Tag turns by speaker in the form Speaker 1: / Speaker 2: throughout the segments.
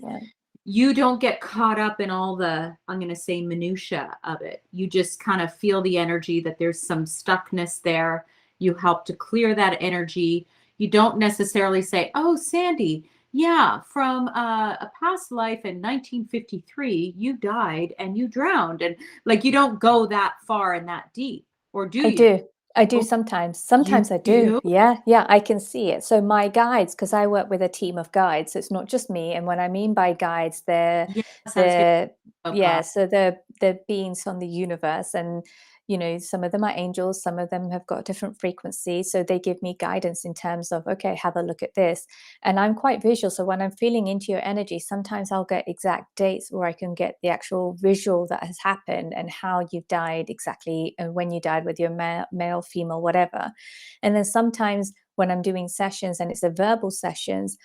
Speaker 1: Yeah.
Speaker 2: you don't get caught up in all the, I'm going to say, minutia of it. You just kind of feel the energy that there's some stuckness there. You help to clear that energy. You don't necessarily say, oh, Sandy, yeah, from a past life in 1953, you died and you drowned. And like, you don't go that far and that deep, or do
Speaker 1: I
Speaker 2: you?
Speaker 1: do. I do
Speaker 2: Oh,
Speaker 1: sometimes.
Speaker 2: you
Speaker 1: Sometimes I do.
Speaker 2: do?
Speaker 1: Yeah, yeah, I can see it. So my guides, because I work with a team of guides, so it's not just me. And what I mean by guides,
Speaker 2: Yes, I was going to
Speaker 1: they're
Speaker 2: say, oh
Speaker 1: yeah,
Speaker 2: God.
Speaker 1: so they're beings from the universe, and some of them are angels, some of them have got different frequencies. So they give me guidance in terms of, okay, have a look at this. And I'm quite visual. So when I'm feeling into your energy, sometimes I'll get exact dates where I can get the actual visual that has happened and how you've died exactly, and when you died, with your male, female, whatever. And then sometimes when I'm doing sessions and it's a verbal sessions,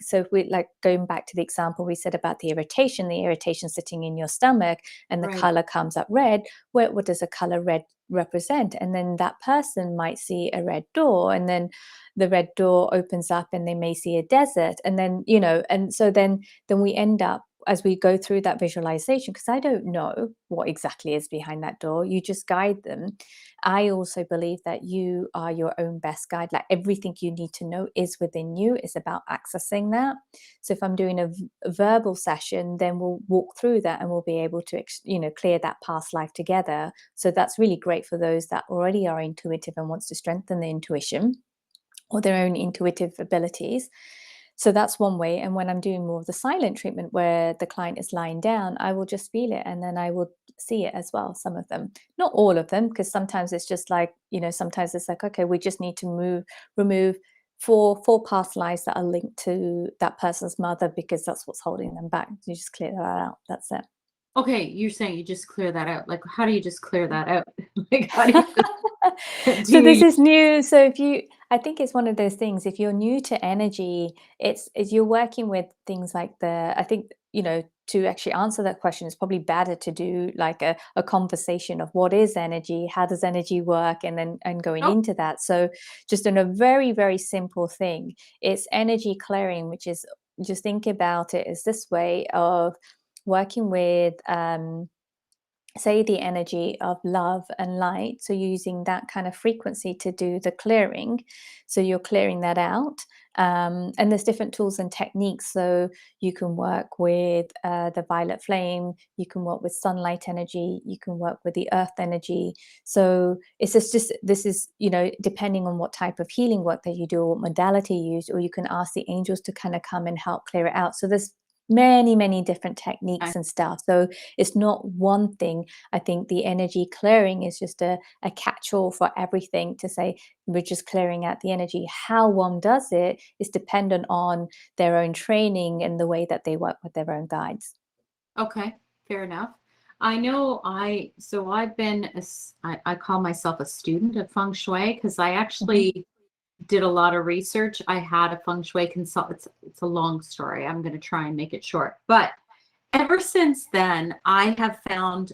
Speaker 1: so if we, like, going back to the example we said about the irritation sitting in your stomach, and the
Speaker 2: Right.
Speaker 1: color comes up red, what does a color red represent? And then that person might see a red door, and then the red door opens up and they may see a desert, and then and so then we end up, as we go through that visualization, because I don't know what exactly is behind that door, you just guide them. I also believe that you are your own best guide. Like, everything you need to know is within you. It's about accessing that. So if I'm doing a verbal session, then we'll walk through that and we'll be able to clear that past life together. So that's really great for those that already are intuitive and wants to strengthen their intuition or their own intuitive abilities. So that's one way. And when I'm doing more of the silent treatment, where the client is lying down, I will just feel it, and then I will see it as well. Some of them, not all of them, because sometimes it's just like, sometimes it's like, okay, we just need to remove four past lives that are linked to that person's mother, because that's what's holding them back. You just clear that out. That's it.
Speaker 2: Okay, you're saying you just clear that out. Like, how do you just clear that out? Like, how do you
Speaker 1: So
Speaker 2: do
Speaker 1: this
Speaker 2: you?
Speaker 1: is new. So I think it's one of those things. If you're new to energy, it's you're working with things like I think, to actually answer that question, it's probably better to do like a conversation of what is energy, how does energy work, and going
Speaker 2: Oh,
Speaker 1: into that. So just in a very, very simple thing, it's energy clearing, which is, just think about it as this way of working with, say, the energy of love and light. So using that kind of frequency to do the clearing. So you're clearing that out. And there's different tools and techniques. So you can work with the violet flame, you can work with sunlight energy, you can work with the earth energy. So it's just this is, depending on what type of healing work that you do, or what modality you use, or you can ask the angels to kind of come and help clear it out. So there's many different
Speaker 2: okay.
Speaker 1: techniques and stuff. So it's not one thing. I think the energy clearing is just a catch-all for everything, to say we're just clearing out the energy. How one does it is dependent on their own training and the way that they work with their own guides.
Speaker 2: Okay, fair enough. I know so I've been, I call myself a student of feng shui, because I
Speaker 1: Mhm.
Speaker 2: actually did a lot of research. I had a feng shui consult. It's a long story. I'm going to try and make it short. But ever since then, I have found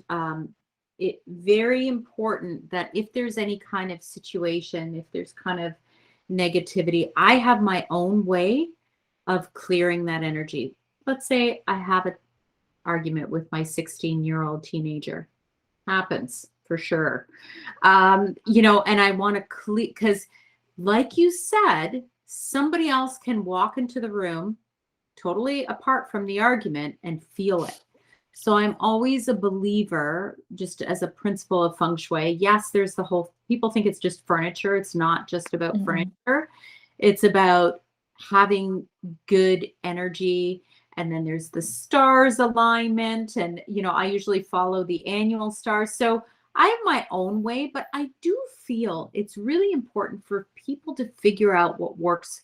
Speaker 2: it very important that if there's any kind of situation, if there's kind of negativity, I have my own way of clearing that energy. Let's say I have an argument with my 16-year-old teenager. Happens for sure. And I want to clear, because like you said, somebody else can walk into the room totally apart from the argument and feel it. So I'm always a believer, just as a principle of feng shui. Yes, there's the whole, people think it's just furniture. It's not just about
Speaker 1: Mm-mm.
Speaker 2: furniture. It's about having good energy. And then there's the stars alignment. And, I usually follow the annual stars. So I have my own way, but I do feel it's really important for people to figure out what works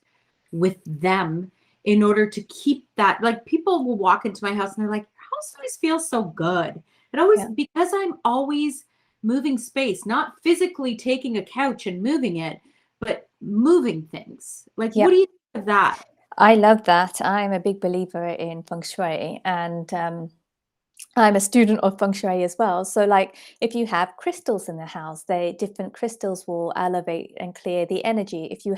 Speaker 2: with them, in order to keep that. Like, people will walk into my house and they're like, your house always feels so good. It always,
Speaker 1: Yeah.
Speaker 2: because I'm always moving space, not physically taking a couch and moving it, but moving things. Like, what do
Speaker 1: Yep.
Speaker 2: you think of that?
Speaker 1: I love that. I'm a big believer in feng shui, and I'm a student of feng shui as well. So, like, if you have crystals in the house, different crystals will elevate and clear the energy. If you